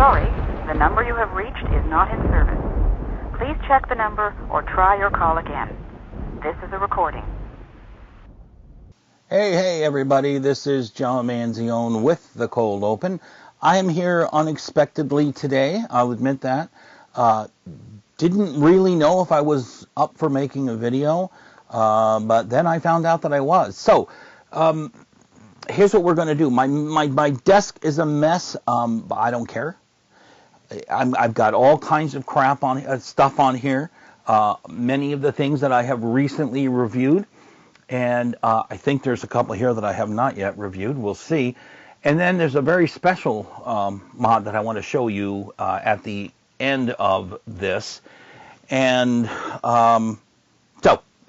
Sorry, the number you have reached is not in service. Please check the number or try your call again. This is a recording. Hey everybody, this is John Manzione with the Cold Open. I am here unexpectedly today, I'll admit that. Didn't really know if I was up for making a video, but then I found out that I was. So, here's what we're going to do. My desk is a mess, but I don't care. I've got all kinds of crap on stuff on here. Many of the things that I have recently reviewed, and I think there's a couple here that I have not yet reviewed. We'll see. And then there's a very special mod that I want to show you at the end of this. And so,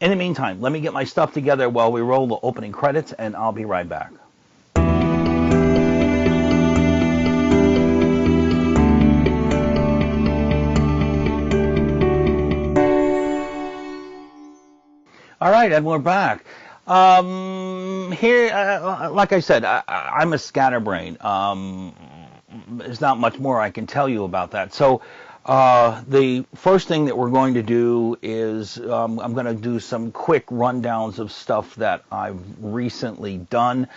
in the meantime, let me get my stuff together while we roll the opening credits, and I'll be right back. All right, and we're back. Here, like I said, I'm a scatterbrain. There's not much more I can tell you about that. So, the first thing that we're going to do is I'm going to do some quick rundowns of stuff that I've recently done,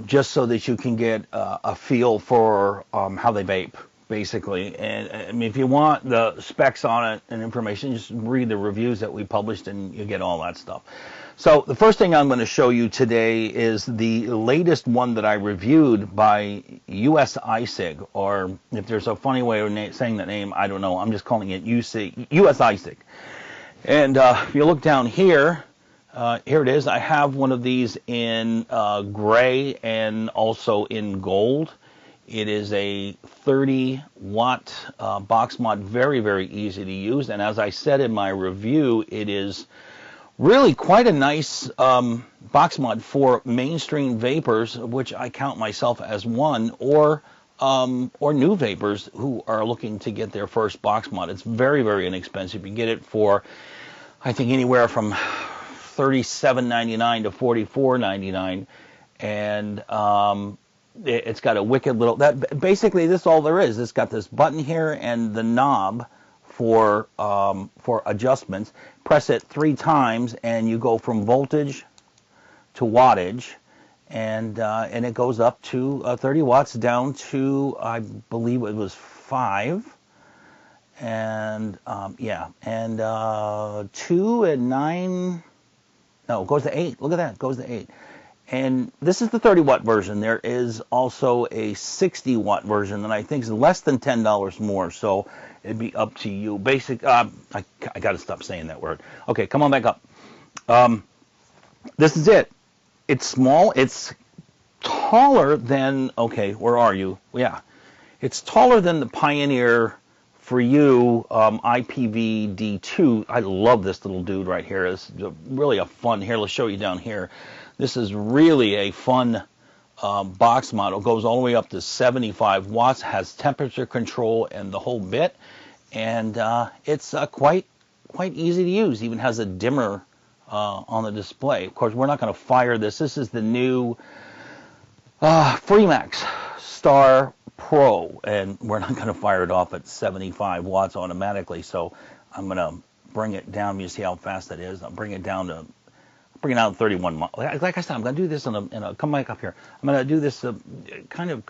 just so that you can get a feel for how they vape, basically. And I mean, if you want the specs on it and information, just read the reviews that we published and you get all that stuff. So the first thing I'm going to show you today is the latest one that I reviewed by US iStick, or if there's a funny way of saying that name, I don't know. I'm just calling it US iStick. And if you look down here, here it is. I have one of these in gray and also in gold. It is a 30-watt box mod, very, very easy to use. And as I said in my review, it is really quite a nice box mod for mainstream vapors, which I count myself as one, or new vapors who are looking to get their first box mod. It's very, very inexpensive. You get it for, I think, anywhere from $37.99 to $44.99, and it's got a wicked little. Basically, this is all there is. It's got this button here and the knob for adjustments. Press it 3 times and you go from voltage to wattage, and it goes up to 30 watts down to, I believe it was 5, and yeah, and 2 and 9. No, it goes to 8. Look at that, it goes to 8. And this is the 30-watt version. There is also a 60-watt version that I think is less than $10 more, so it'd be up to you. I got to stop saying that word. Okay, come on back up. This is it. It's small. It's taller than, okay, where are you? Yeah. It's taller than the Pioneer4You IPV D2. I love this little dude right here. It's really a fun, here, let's show you down here. This is really a fun box model. It goes all the way up to 75 watts, has temperature control and the whole bit, and it's quite easy to use. Even has a dimmer on the display. Of course, we're not going to fire this. This is the new FreeMax Starre Pro, and we're not going to fire it off at 75 watts automatically. So I'm going to bring it down. You see how fast that is. I'll bring it down to 31. Like I said, I'm going to do this in a come back up here. I'm going to do this kind of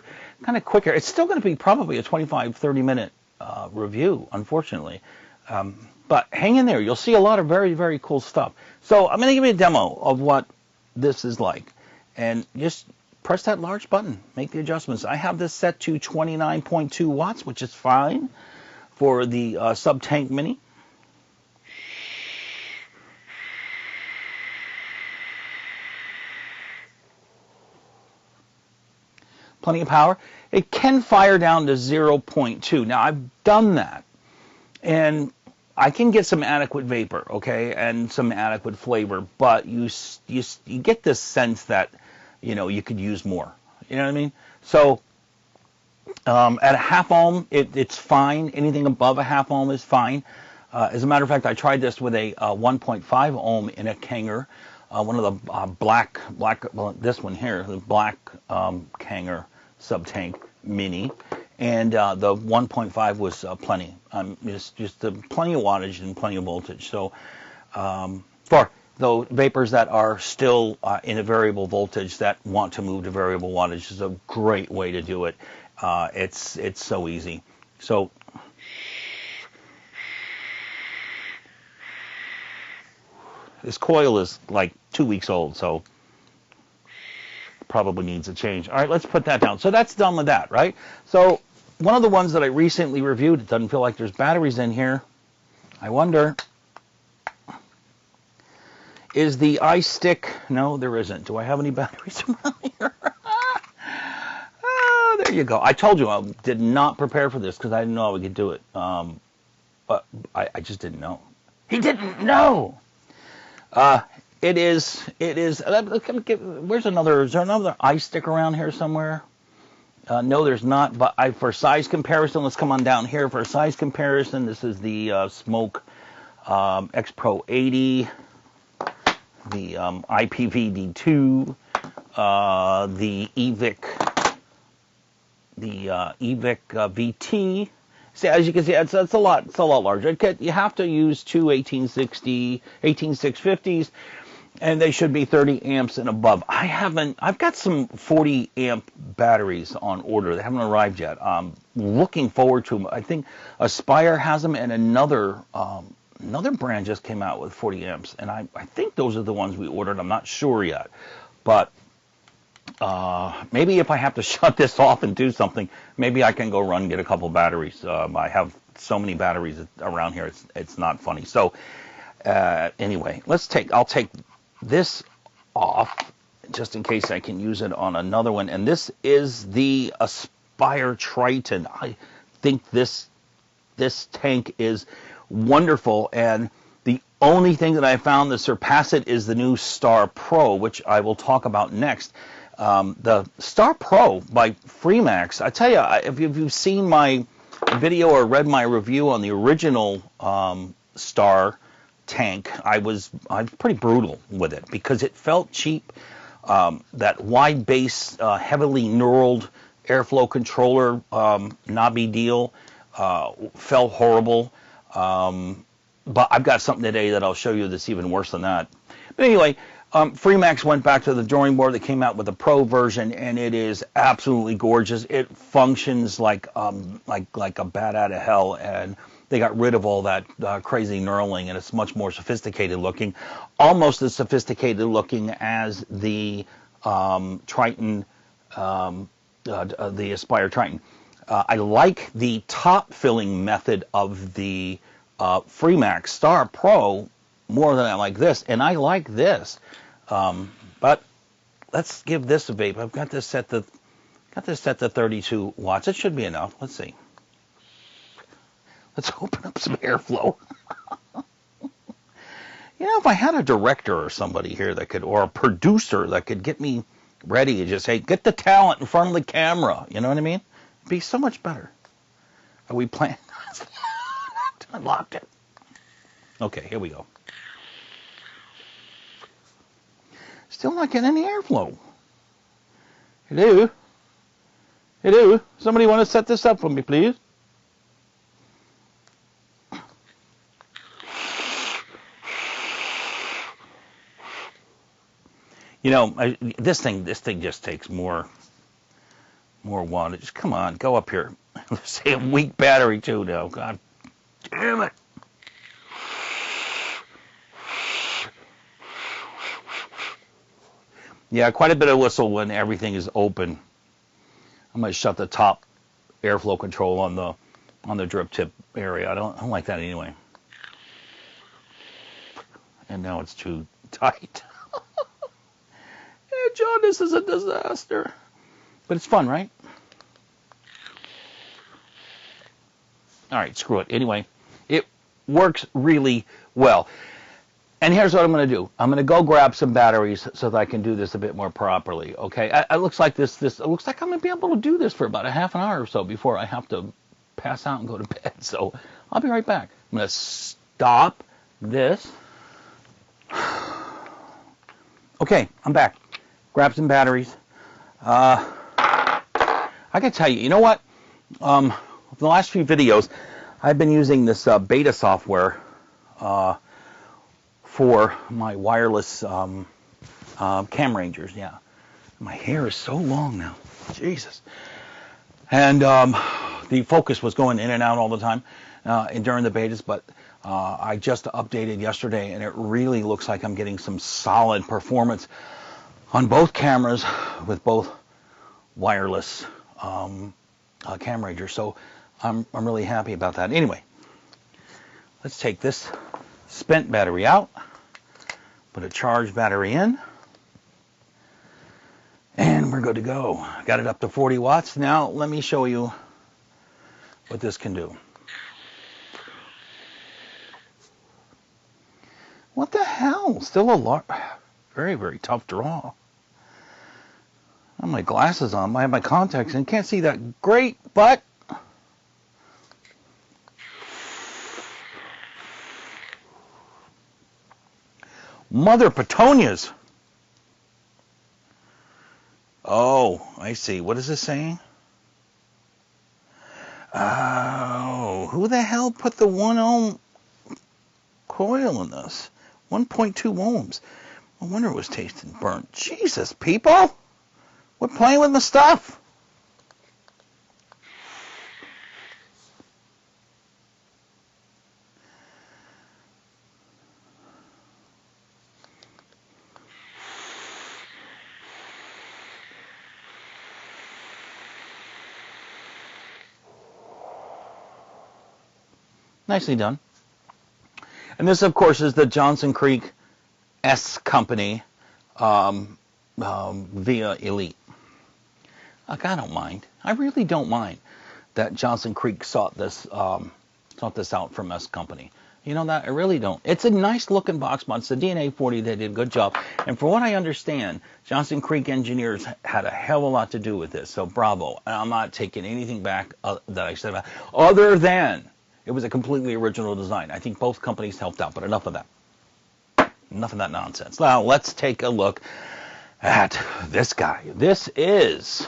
quicker. It's still going to be probably a 25-30 minute review, unfortunately. But hang in there. You'll see a lot of very, very cool stuff. So I'm going to give you a demo of what this is like, and just press that large button. Make the adjustments. I have this set to 29.2 watts, which is fine for the sub-tank mini. Plenty of power. It can fire down to 0.2. Now, I've done that, and I can get some adequate vapor, okay, and some adequate flavor, but you get this sense that, you know, you could use more. You know what I mean? So, at a half ohm, it's fine. Anything above a half ohm is fine. As a matter of fact, I tried this with a 1.5 ohm in a Kanger, one of the well, this one here, the black Kanger sub-tank mini, and the 1.5 was plenty. Just plenty of wattage and plenty of voltage. So for those vapors that are still in a variable voltage that want to move to variable wattage, is a great way to do it. It's so easy. So this coil is like 2 weeks old, so probably needs a change. All right, let's put that down. So that's done with that, right? So one of the ones that I recently reviewed, it doesn't feel like there's batteries in here. I wonder, is the iStick? No, there isn't. Do I have any batteries around here? There you go. I told you I did not prepare for this because I didn't know we could do it. But I just didn't know. He didn't know. It is, where's another, is there another iStick around here somewhere? No, there's not, but for size comparison, let's come on down here. For size comparison, this is the Smoke X Pro 80, the IPV D2, the eVic VT. See, as you can see, it's a lot larger. You have to use two 18650s, and they should be 30 amps and above. I've got some 40 amp batteries on order. They haven't arrived yet. Looking forward to them. I think Aspire has them, and another brand just came out with 40 amps, and I think those are the ones we ordered. I'm not sure yet, but maybe if I have to shut this off and do something, maybe I can go run and get a couple batteries. I have so many batteries around here, it's not funny. So anyway, I'll take this off just in case I can use it on another one. And this is the Aspire Triton. I think this tank is wonderful, and the only thing that I found to surpass it is the new Starre Pro, which I will talk about next. The Starre Pro by FreeMax, I tell you, if you've seen my video or read my review on the original Starre tank, I was pretty brutal with it because it felt cheap. That wide base, heavily knurled airflow controller knobby deal felt horrible. But I've got something today that I'll show you that's even worse than that. But anyway, FreeMax went back to the drawing board. They came out with a Pro version, and it is absolutely gorgeous. It functions like a bat out of hell, and they got rid of all that crazy knurling, and it's much more sophisticated looking, almost as sophisticated looking as the Triton, the Aspire Triton. I like the top filling method of the FreeMax Starre Pro more than I like this, and I like this. But let's give this a vape. I've got this set to 32 watts. It should be enough. Let's see. Let's open up some airflow. If I had a director or somebody here that could, or a producer that could get me ready and just say, get the talent in front of the camera. You know what I mean? It'd be so much better. Are we playing? I locked it. Okay, here we go. Still not getting any airflow. Hello? Hello? Somebody want to set this up for me, please? This thing just takes more wattage. Come on, go up here. Let's say a weak battery too now. God damn it. Yeah, quite a bit of whistle when everything is open. I'm going to shut the top airflow control on the drip tip area. I don't like that anyway. And now it's too tight. Yeah, John, this is a disaster. But it's fun, right? All right, screw it. Anyway, it works really well. And here's what I'm going to do. I'm going to go grab some batteries so that I can do this a bit more properly. Okay, it looks like it looks like I'm going to be able to do this for about a half an hour or so before I have to pass out and go to bed. So I'll be right back. I'm going to stop this. Okay, I'm back. Grab some batteries. I can tell you, you know what? The last few videos, I've been using this beta software for my wireless cam rangers. Yeah, my hair is so long now, Jesus. And the focus was going in and out all the time during the betas, but I just updated yesterday, and it really looks like I'm getting some solid performance on both cameras with both wireless cam rangers. So I'm really happy about that. Anyway, let's take this spent battery out, put a charged battery in, and we're good to go. Got it up to 40 watts. Now let me show you what this can do. What the hell? Still a very, very tough draw. I have my glasses on. I have my contacts and can't see that great, but Mother Petunias. Oh, I see. What is this saying? Oh, who the hell put the 1 ohm coil in this? 1.2 ohms. I wonder it was tasting burnt. Jesus, people! We're playing with my stuff. Nicely done. And this, of course, is the Johnson Creek S company via eLeaf. Look, I don't mind. I really don't mind that Johnson Creek sought this out from S company. You know that? I really don't. It's a nice looking box mod. It's the DNA 40. They did a good job. And for what I understand, Johnson Creek engineers had a hell of a lot to do with this. So bravo. And I'm not taking anything back that I said about it, other than it was a completely original design. I think both companies helped out, but enough of that. Enough of that nonsense. Now, let's take a look at this guy. This is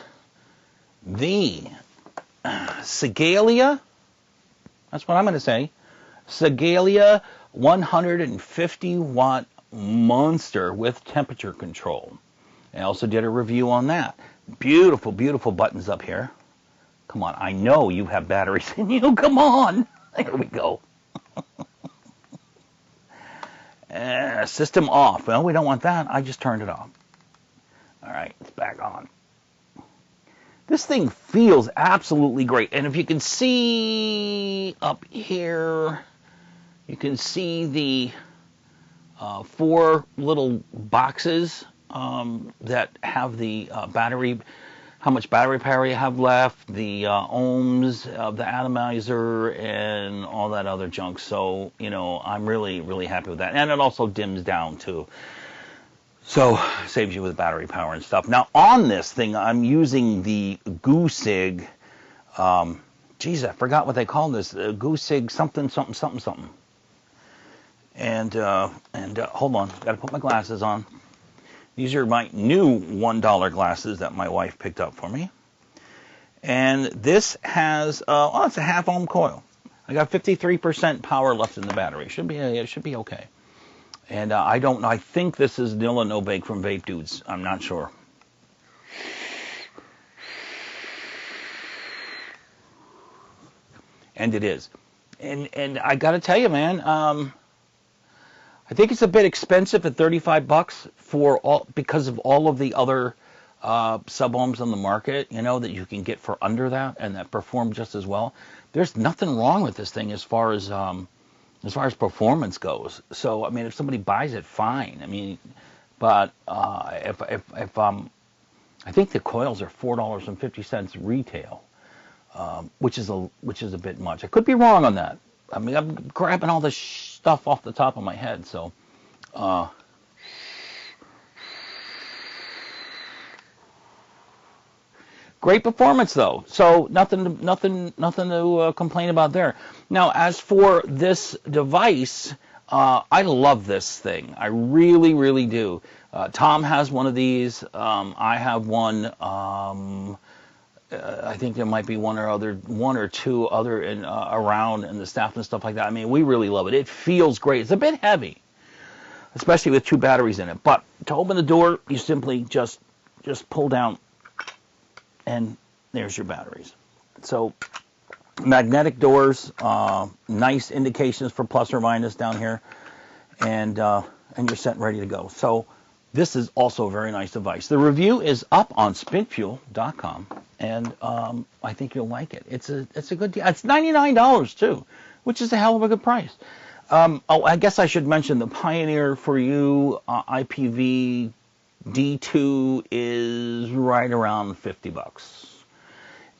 the Sigelei, that's what I'm going to say, Sigelei 150 watt monster with temperature control. I also did a review on that. Beautiful, beautiful buttons up here. Come on, I know you have batteries in you. Come on. There we go. System off. Well, we don't want that. I just turned it off. All right, it's back on. This thing feels absolutely great. And if you can see up here, you can see the 4 little boxes that have the battery, how much battery power you have left, the ohms of the atomizer, and all that other junk. So, you know, I'm really, really happy with that. And it also dims down, too. So, saves you with battery power and stuff. Now, on this thing, I'm using the Goosig, geez, I forgot what they call this, Goosig something, something, something, something. And hold on, got to put my glasses on. These are my new $1 glasses that my wife picked up for me. And this has, it's a half ohm coil. I got 53% power left in the battery. It should be okay. And I don't know. I think this is Nilla No Bake from Vape Dudes. I'm not sure. And it is. And I got to tell you, man, I think it's a bit expensive at $35 because of all of the other sub-ohms on the market, you know, that you can get for under that and that perform just as well. There's nothing wrong with this thing as far as performance goes. So, I mean, if somebody buys it, fine. I mean, but if I think the coils are $4.50 retail, which is a bit much. I could be wrong on that. I mean, I'm grabbing all this stuff off the top of my head. So, great performance though. So nothing to complain about there. Now, as for this device, I love this thing. I really, really do. Tom has one of these. I have one. I think there might be one or two other around in the staff and stuff like that. I mean, we really love it. It feels great. It's a bit heavy, especially with 2 batteries in it. But to open the door, you simply just pull down, and there's your batteries. So magnetic doors, nice indications for plus or minus down here, and you're set and ready to go. So this is also a very nice device. The review is up on Spinfuel.com, and I think you'll like it. It's a good deal. It's $99 too, which is a hell of a good price. Oh, I guess I should mention the Pioneer4You IPV D2 is right around $50.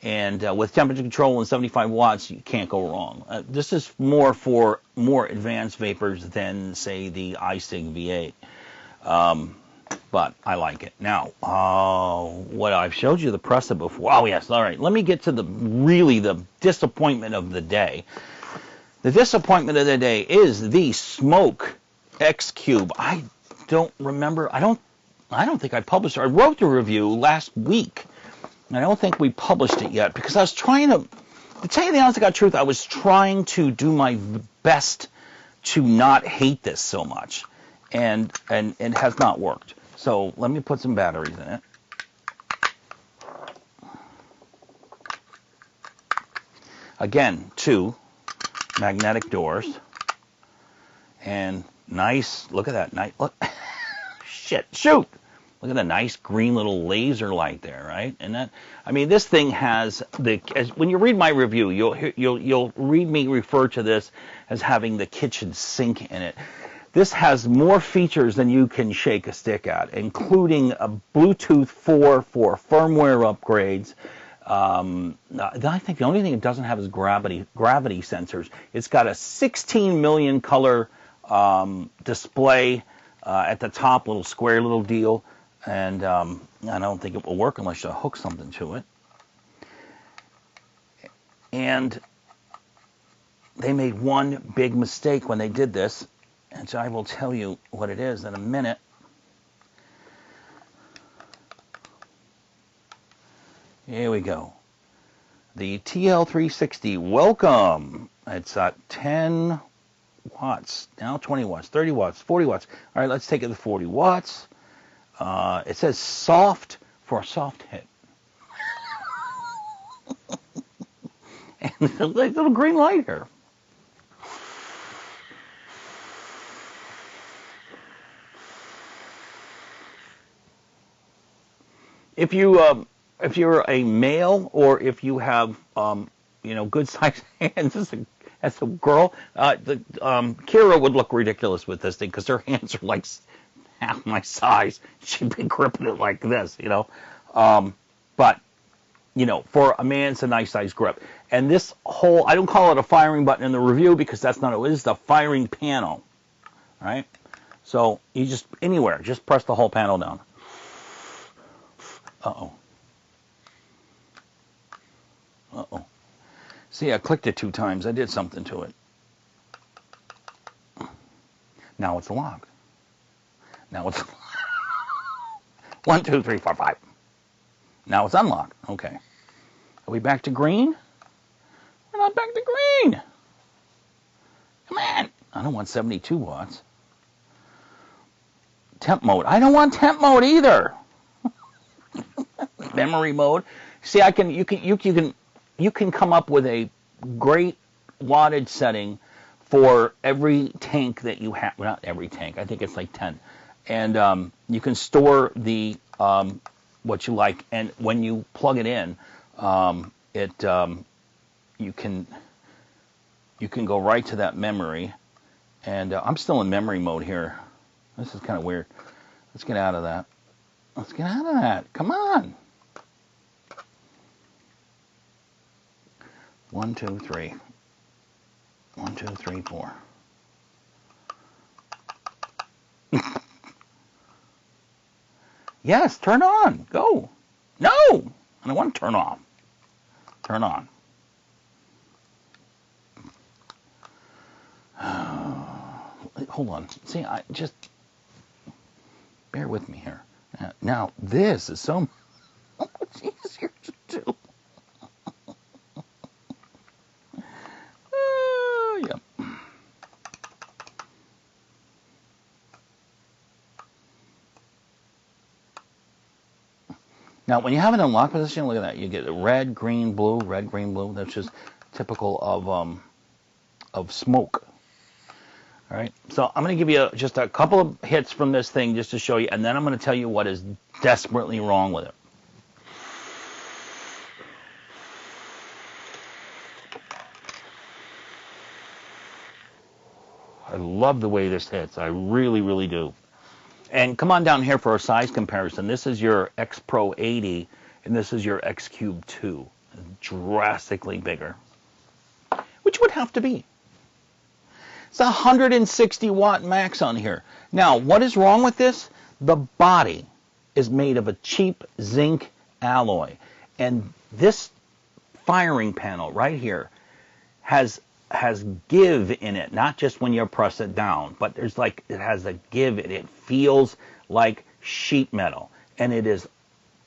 And with temperature control and 75 watts, you can't go wrong. This is more for more advanced vapors than, say, the iStick V8. But I like it. Now, what I've showed you the Pressa before. Oh, yes. All right. Let me get to the disappointment of the day. The disappointment of the day is the Smoke X Cube. I don't remember. I don't think I published it. I wrote the review last week. I don't think we published it yet because I was trying to tell you the honest to God truth, I was trying to do my best to not hate this so much, and it has not worked. So let me put some batteries in it. Again, 2 magnetic doors, and nice. Look at that. Nice. Look. Shit. Shoot. Look at the nice green little laser light there, right? And that, I mean, this thing has when you read my review, you'll read me refer to this as having the kitchen sink in it. This has more features than you can shake a stick at, including a Bluetooth 4 for firmware upgrades. I think the only thing it doesn't have is gravity sensors. It's got a 16 million color display at the top, little square little deal. And I don't think it will work unless you hook something to it. And they made one big mistake when they did this, and so I will tell you what it is in a minute. Here we go. The TL360, welcome. It's at 10 watts, now 20 watts, 30 watts, 40 watts. All right, let's take it to 40 watts. It says soft for a soft hit. And there's a little green light here. If you're a male or if you have good sized hands as a girl, Kira would look ridiculous with this thing because her hands are like half my size. She'd be gripping it like this, But, for a man, it's a nice size grip. And this whole, I don't call it a firing button in the review because that's not it. It is the firing panel, right? So you just, anywhere, just press the whole panel down. Uh-oh. Uh-oh. See, I clicked it 2 times. I did something to it. Now it's locked. Now it's 1, 2, 3, 4, 5. Now it's unlocked. Okay. Are we back to green? We're not back to green. Come on. I don't want 72 watts. Temp mode. I don't want temp mode either. Memory mode. See, you can come up with a great wattage setting for every tank that you have. Well, not every tank. I think it's like 10. And you can store the what you like, and when you plug it in, you can go right to that memory. And I'm still in memory mode here. This is kind of weird. Let's get out of that. Let's get out of that. Come on. 1, 2, 3. 1, 2, 3, 4. Yes, turn on. Go. No, I don't want to turn off. Turn on. Hold on. See, I just bear with me here. Now, this is so much easier to do. Now, when you have it in lock position, look at that. You get red, green, blue, red, green, blue. That's just typical of smoke. All right. So I'm going to give you just a couple of hits from this thing just to show you, and then I'm going to tell you what is desperately wrong with it. I love the way this hits. I really, really do. And come on down here for a size comparison. This is your X Pro 80, and this is your X Cube 2. Drastically bigger. Which would have to be. It's 160 watt max on here. Now, what is wrong with this? The body is made of a cheap zinc alloy. And this firing panel right here has give in it, not just when you press it down, but there's like, it has a give in it. It feels like sheet metal, and it is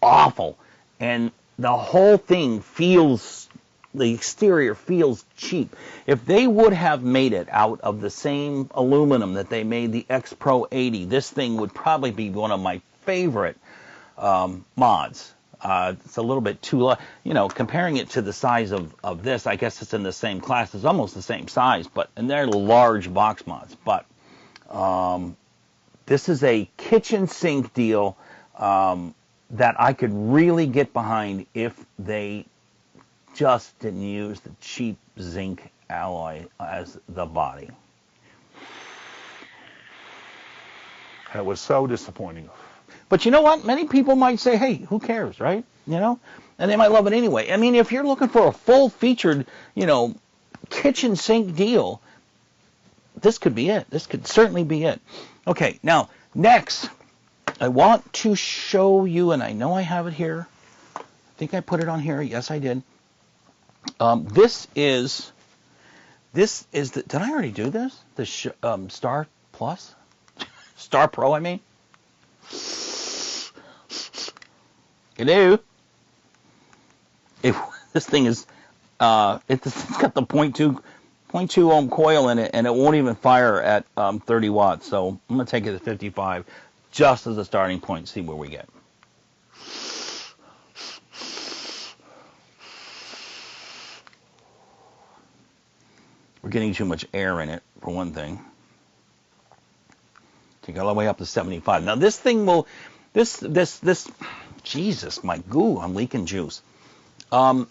awful. And the whole thing feels, the exterior feels cheap. If they would have made it out of the same aluminum that they made the X Pro 80, this thing would probably be one of my favorite mods. It's a little bit too, comparing it to the size of this, I guess it's in the same class. It's almost the same size, and they're large box mods. But this is a kitchen sink deal that I could really get behind if they just didn't use the cheap zinc alloy as the body. That was so disappointing. But you know what? Many people might say, hey, who cares, right? And they might love it anyway. I mean, if you're looking for a full-featured, kitchen sink deal, this could be it. This could certainly be it. Okay, now, next, I want to show you, and I know I have it here. I think I put it on here. Yes, I did. This is the, did I already do this? The Starre Plus? Starre Pro, I mean. Hello. This thing is, it's got the 0.2 ohm coil in it, and it won't even fire at 30 watts. So I'm going to take it to 55 just as a starting point, see where we get. We're getting too much air in it, for one thing. Take it all the way up to 75. Now this thing will, this, Jesus, my goo, I'm leaking juice. Starre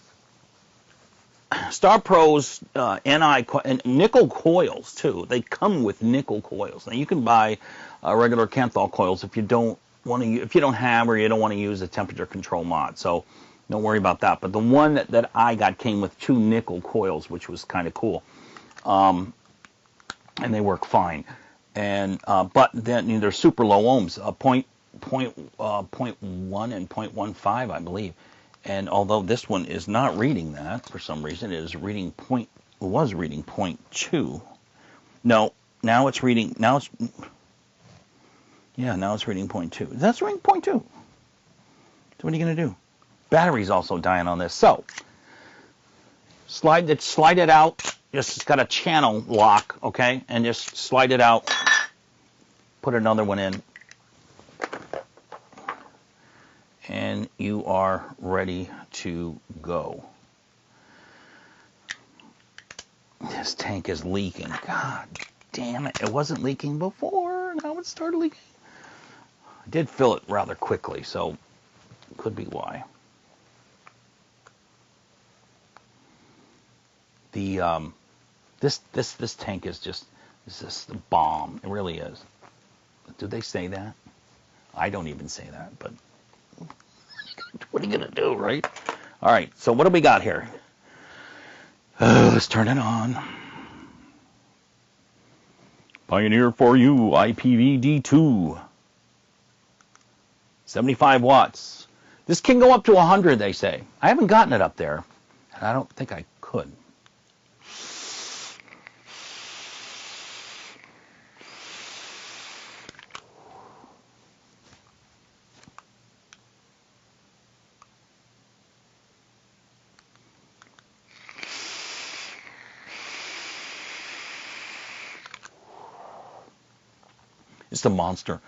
Pro's and nickel coils too. They come with nickel coils. Now you can buy regular Kanthal coils if you don't want to, if you don't have or you don't want to use a temperature control mod. So don't worry about that. But the one that I got came with 2 nickel coils, which was kind of cool, and they work fine. And but then they're super low ohms, 0.1 and 0.15, I believe. And although this one is not reading that for some reason, it is reading was reading 0.2. No, now it's reading. Now it's reading 0.2. That's reading 0.2. So what are you gonna do? Battery's also dying on this. So slide it out. It's got a channel lock, okay, and just slide it out. Put another one in. And you are ready to go. This tank is leaking. God damn it. It wasn't leaking before. Now it started leaking. I did fill it rather quickly, so could be why. The this tank is just the bomb. It really is. Do they say that? I don't even say that, but what are you going to do, right? All right, so what do we got here? Let's turn it on. Pioneer4You IPV D2. 75 watts. This can go up to 100, they say. I haven't gotten it up there, and I don't think I could. It's a monster.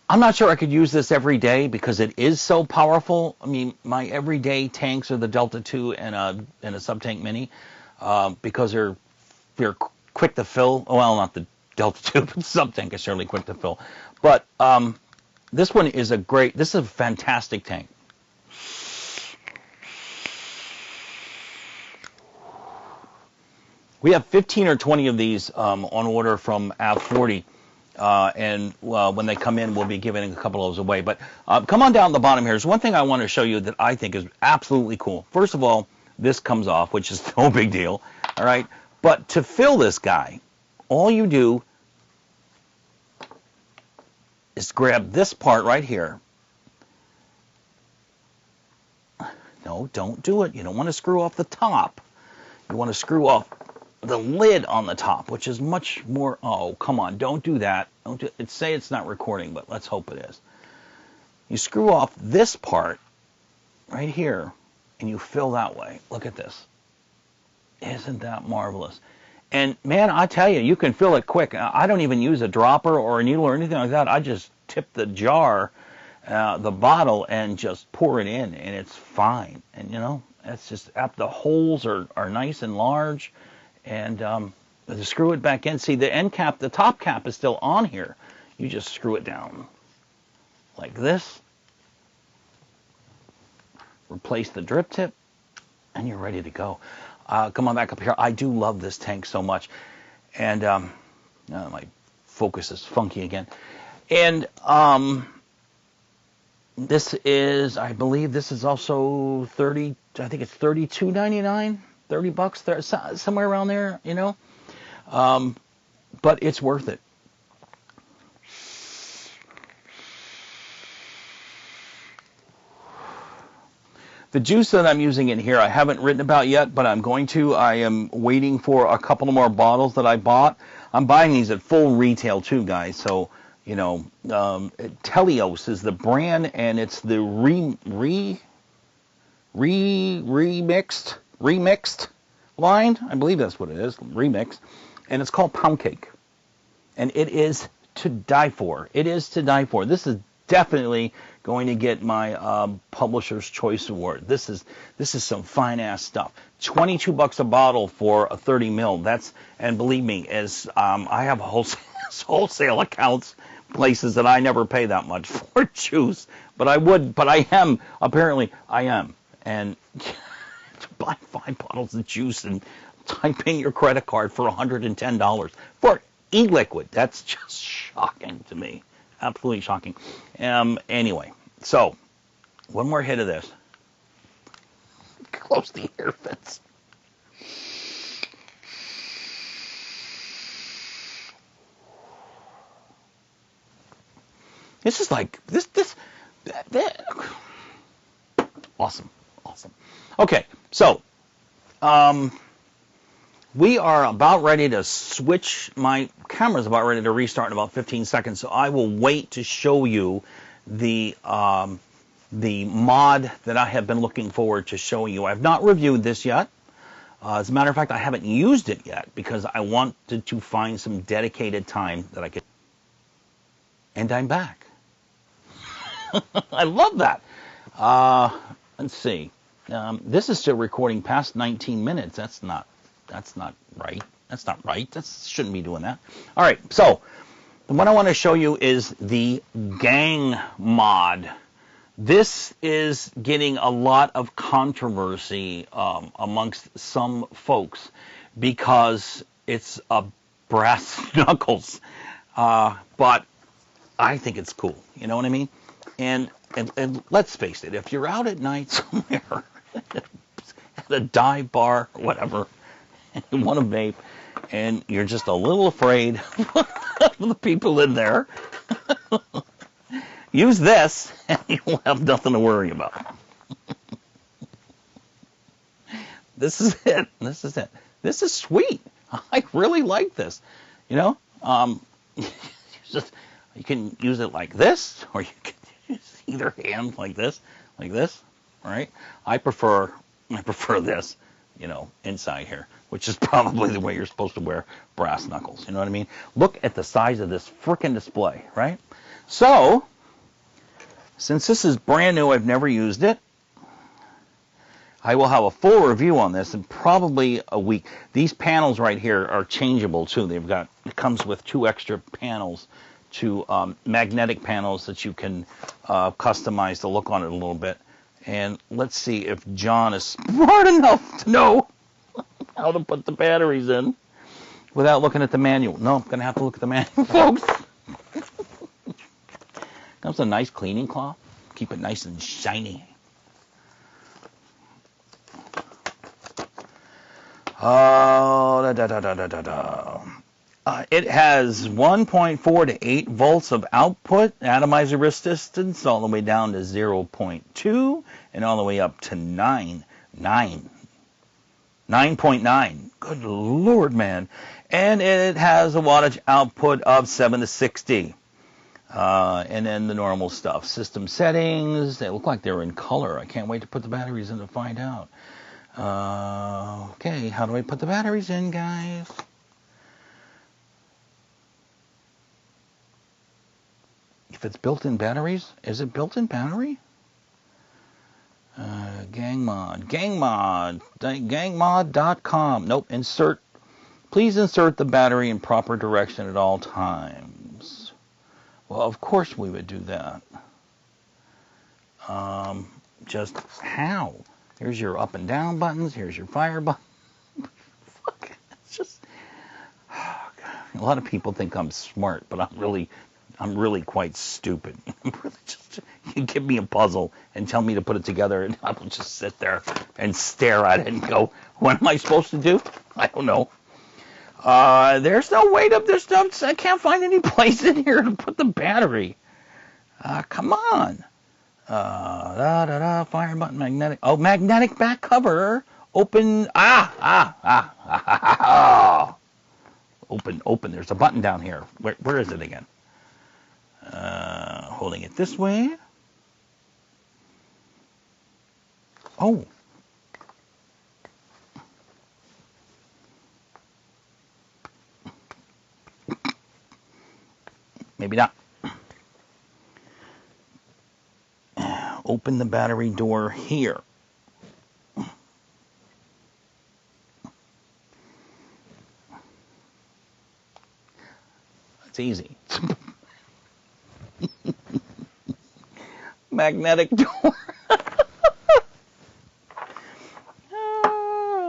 I'm not sure I could use this every day because it is so powerful. I mean, my everyday tanks are the Delta 2 and a Sub-Tank Mini because they're quick to fill. Well, not the Delta 2, but the Sub-Tank is certainly quick to fill. But this one is this is a fantastic tank. We have 15 or 20 of these on order from ADVOCACY. And when they come in, we'll be giving a couple of those away. But come on down the bottom here. There's one thing I want to show you that I think is absolutely cool. First of all, this comes off, which is no big deal. All right. But to fill this guy, all you do is grab this part right here. No, don't do it. You don't want to screw off the top. You want to screw off the lid on the top, which is much more. Oh, come on, don't do that. Say it's not recording, but let's hope it is. You screw off this part right here, and you fill that way. Look at this. Isn't that marvelous? And man, I tell you, you can fill it quick. I don't even use a dropper or a needle or anything like that. I just tip the jar, the bottle, and just pour it in, and it's fine. And you know, it's just the holes are nice and large. And to screw it back in, see the end cap, the top cap is still on here. You just screw it down like this. Replace the drip tip, and you're ready to go. Come on back up here. I do love this tank so much. And my focus is funky again. And this is, I believe, this is also 30. I think it's $32.99. $30, somewhere around there, you know. But it's worth it. The juice that I'm using in here, I haven't written about yet, but I'm going to. I am waiting for a couple of more bottles that I bought. I'm buying these at full retail too, guys. So, you know, Telios is the brand, and it's the remixed line. I believe that's what it is, remixed. And it's called Pound Cake. And it is to die for. It is to die for. This is definitely going to get my Publisher's Choice Award. This is some fine ass stuff. $22 a bottle for a 30 mil. And believe me, as I have wholesale accounts, places that I never pay that much for juice, but I am. And to buy 5 bottles of juice and type in your credit card for $110 for e-liquid. That's just shocking to me. Absolutely shocking. Anyway, so one more hit of this. Close the air vents. This is like this. Awesome. Okay, so we are about ready to switch. My camera's about ready to restart in about 15 seconds, so I will wait to show you the mod that I have been looking forward to showing you. I've not reviewed this yet. As a matter of fact, I haven't used it yet because I wanted to find some dedicated time that I could. And I'm back. I love that. Let's see. This is still recording past 19 minutes. That's not right. That's not right. That shouldn't be doing that. All right. So what I want to show you is the gang mod. This is getting a lot of controversy amongst some folks because it's a brass knuckles. But I think it's cool. You know what I mean? And let's face it, if you're out at night somewhere at a dive bar or whatever, and you want to vape, and you're just a little afraid of the people in there, use this, and you'll have nothing to worry about. This is it. This is it. This is sweet. I really like this. You know, you can use it like this, or you can use either hand like this, all right? I prefer this, you know, inside here, which is probably the way you're supposed to wear brass knuckles, you know what I mean? Look at the size of this frickin' display, right? So, Since this is brand new, I've never used it. I will have a full review on this in probably a week. These panels right here are changeable too. It comes with 2 extra panels, 2 magnetic panels that you can customize the look on it a little bit. And let's see if John is smart enough to know how to put the batteries in without looking at the manual. No, I'm going to have to look at the manual, folks. Comes a nice cleaning cloth. Keep it nice and shiny. It has 1.4 to 8 volts of output, atomizer resistance all the way down to 0.2 and all the way up to 9.9. Good Lord, man. And it has a wattage output of 7 to 60. And then the normal stuff. System settings. They look like they're in color. I can't wait to put the batteries in to find out. Okay, how do I put the batteries in, guys? If it's built-in batteries, is it built-in battery? Gangmod.com. Nope, please insert the battery in proper direction at all times. Well, of course we would do that. Just how? Here's your up and down buttons. Here's your fire button. Fuck, it's just... Oh, God. A lot of people think I'm smart, but I'm really quite stupid. You give me a puzzle and tell me to put it together, and I will just sit there and stare at it and go, what am I supposed to do? I don't know. There's no way to... I can't find any place in here to put the battery. Come on. Fire button, magnetic. Oh, magnetic back cover. Open. Open. There's a button down here. Where is it again? Holding it this way. Oh. Maybe not. Open the battery door here. It's easy. Magnetic door.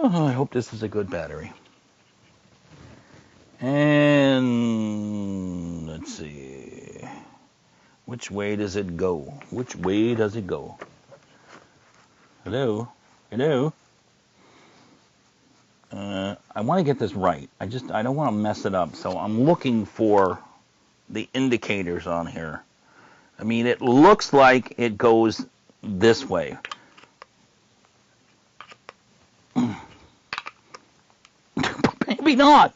I hope this is a good battery. And let's see. Which way does it go? Which way does it go? Hello? Hello? I want to get this right. I don't want to mess it up. So I'm looking for the indicators on here. I mean, it looks like it goes this way. Maybe not.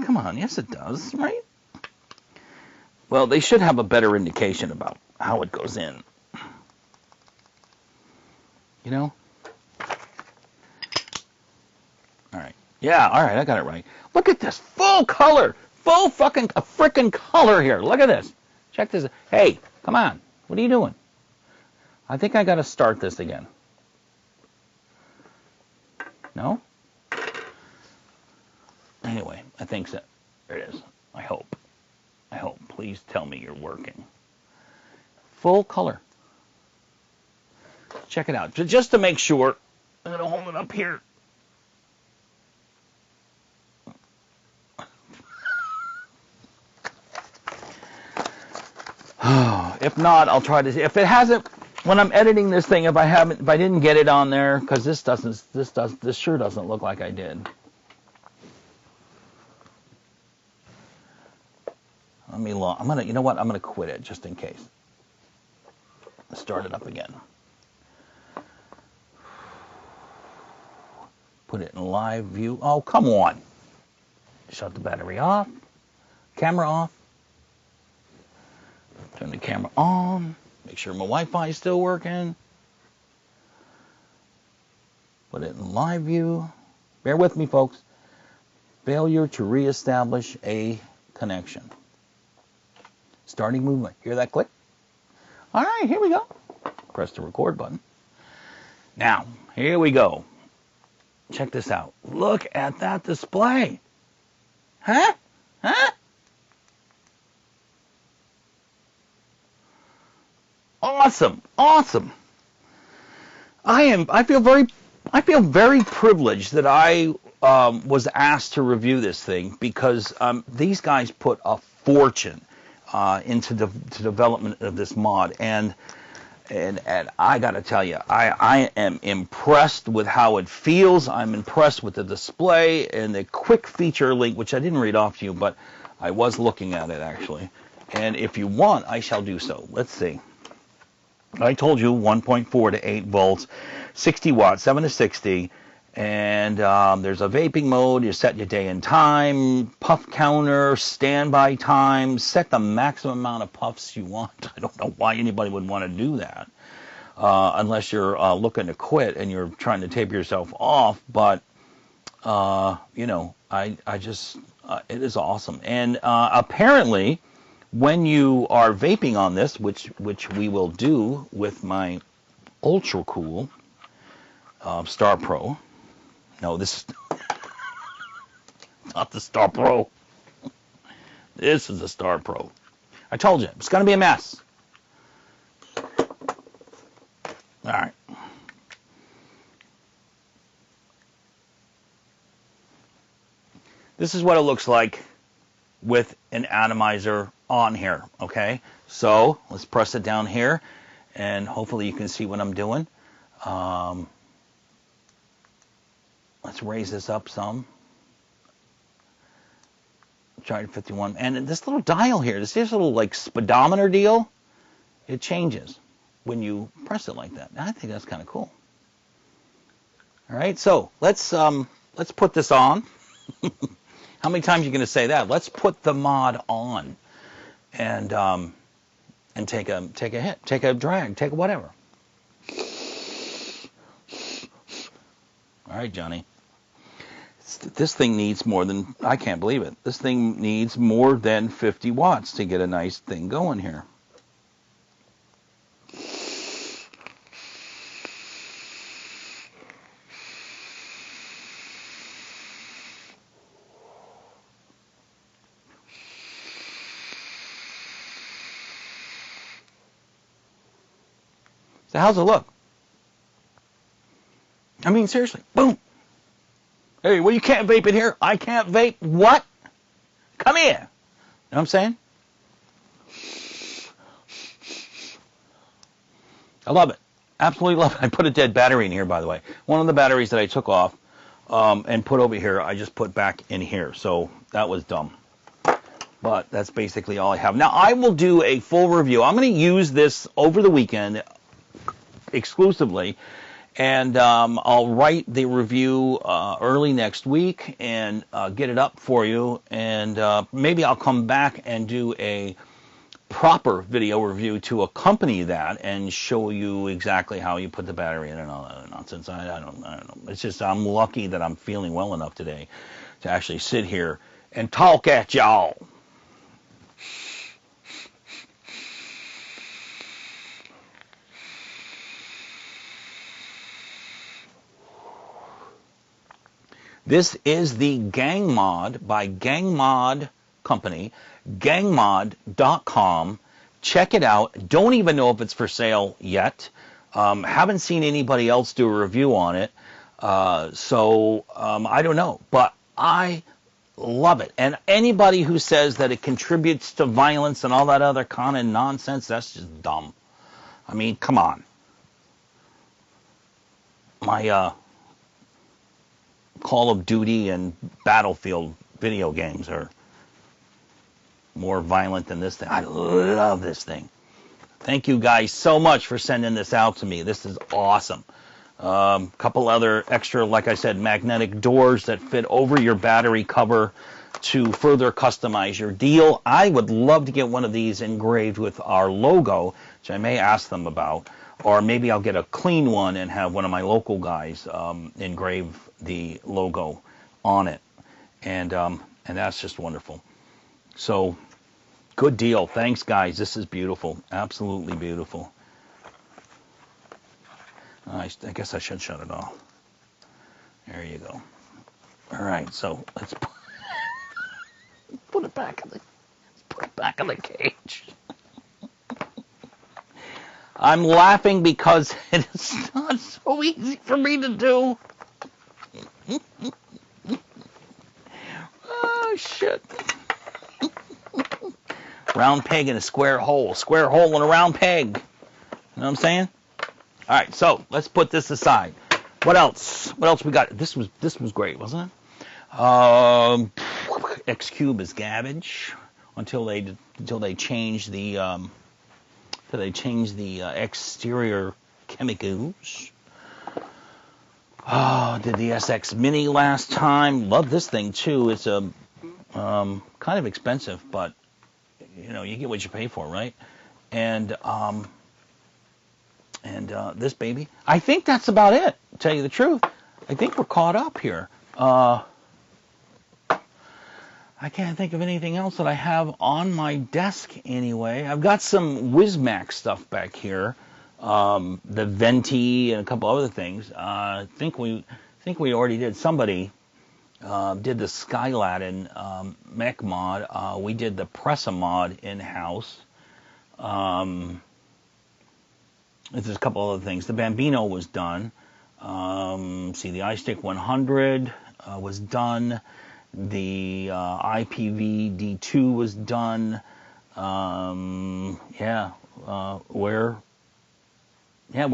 Come on, yes it does, right? Well, they should have a better indication about how it goes in. You know? All right. Yeah, all right, I got it right. Look at this, full color, full frickin' color here. Look at this. Check this. Hey, come on. What are you doing? I think I got to start this again. No? Anyway, I think so. There it is. I hope. Please tell me you're working. Full color. Check it out. Just to make sure. I'm going to hold it up here. If not, I'll try to see. If it hasn't, when I'm editing this thing, if I didn't get it on there, because this sure doesn't look like I did. You know what? I'm gonna quit it just in case. Start it up again. Put it in live view. Oh, come on. Shut the battery off. Camera off. Turn the camera on. Make sure my Wi-Fi is still working. Put it in live view. Bear with me, folks. Failure to reestablish a connection. Starting movement. Hear that click? All right, here we go. Press the record button. Now, here we go. Check this out. Look at that display. Huh? Huh? Awesome. Awesome. I feel very privileged that I was asked to review this thing because these guys put a fortune into the development of this mod, and I got to tell you, I am impressed with how it feels. I'm impressed with the display and the quick feature link, which I didn't read off to you, but I was looking at it actually. And if you want, I shall do so. Let's see. I told you 1.4 to 8 volts, 60 watts, 7 to 60. And there's a vaping mode. You set your day and time, puff counter, standby time, set the maximum amount of puffs you want. I don't know why anybody would want to do that unless you're looking to quit and you're trying to taper yourself off. But, you know, I just, it is awesome. And apparently, when you are vaping on this, which we will do with my ultra cool Starre Pro. No, this is not the Starre Pro. This is the Starre Pro. I told you, it's going to be a mess. All right. This is what it looks like with an atomizer on here, okay? So let's press it down here, and hopefully you can see what I'm doing. Let's raise this up some. Try to 51. And this little dial here, this little like speedometer deal, it changes when you press it like that. I think that's kind of cool. All right, so let's put this on. How many times are you going to say that? Let's put the mod on, and take a hit, take a drag, take whatever. All right, Johnny. This thing needs more than, I can't believe it. This thing needs more than 50 watts to get a nice thing going here. So how's it look? I mean, seriously, boom. Hey, well, you can't vape in here. I can't vape. What? Come here. You know what I'm saying? I love it. Absolutely love it. I put a dead battery in here, by the way. One of the batteries that I took off and put over here, I just put back in here. So that was dumb. But that's basically all I have. Now, I will do a full review. I'm going to use this over the weekend exclusively. And I'll write the review early next week and get it up for you. And maybe I'll come back and do a proper video review to accompany that and show you exactly how you put the battery in and all that nonsense. I don't know. It's just I'm lucky that I'm feeling well enough today to actually sit here and talk at y'all. This is the Gang Mod by Gang Mod Company, gangmod.com. Check it out. Don't even know if it's for sale yet. Haven't seen anybody else do a review on it. So I don't know. But I love it. And anybody who says that it contributes to violence and all that other kind of nonsense, that's just dumb. I mean, come on. My Call of Duty and Battlefield video games are more violent than this thing. I love this thing. Thank you guys so much for sending this out to me. This is awesome. Couple other extra, like I said, magnetic doors that fit over your battery cover to further customize your deal. I would love to get one of these engraved with our logo, which I may ask them about. Or maybe I'll get a clean one and have one of my local guys engrave the logo on it. And that's just wonderful. So Good deal. Thanks, guys. This is beautiful. Absolutely beautiful. I guess I should shut it off. There you go. All right, so let's put it back in the cage. I'm laughing because it is not so easy for me to do. Oh, shit. Round peg in a square hole. Square hole in a round peg. You know what I'm saying? All right, so let's put this aside. What else? What else we got? This was great, wasn't it? X Cube is garbage until they change the exterior chemicals. Oh, did the SX Mini last time. Love this thing too. It's a kind of expensive, but you know, you get what you pay for, right? And this baby. I think that's about it, to tell you the truth. I think we're caught up here. I can't think of anything else that I have on my desk anyway. I've got some WizMax stuff back here. The Venti and a couple other things. I think we already did. Somebody did the Skylatin mech mod. We did the Pressa mod in-house. There's a couple other things. The Bambino was done. See, the iStick 100 was done. The IPV D2 was done. We're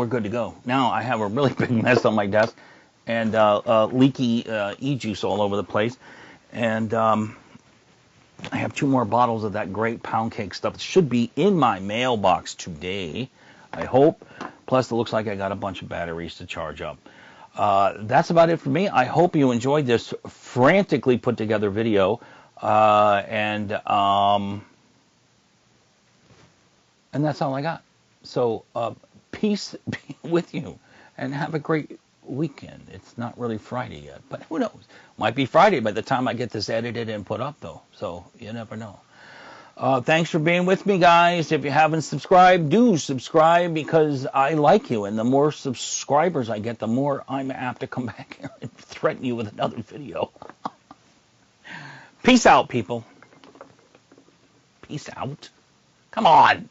good to go. Now I have a really big mess on my desk and leaky e-juice all over the place. And I have 2 more bottles of that great pound cake stuff. It should be in my mailbox today, I hope. Plus, it looks like I got a bunch of batteries to charge up. That's about it for me. I hope you enjoyed this frantically put together video. And that's all I got. So peace be with you and have a great weekend. It's not really Friday yet, but who knows? Might be Friday by the time I get this edited and put up, though. So you never know. Thanks for being with me, guys. If you haven't subscribed, do subscribe because I like you. And the more subscribers I get, the more I'm apt to come back here and threaten you with another video. Peace out, people. Peace out. Come on.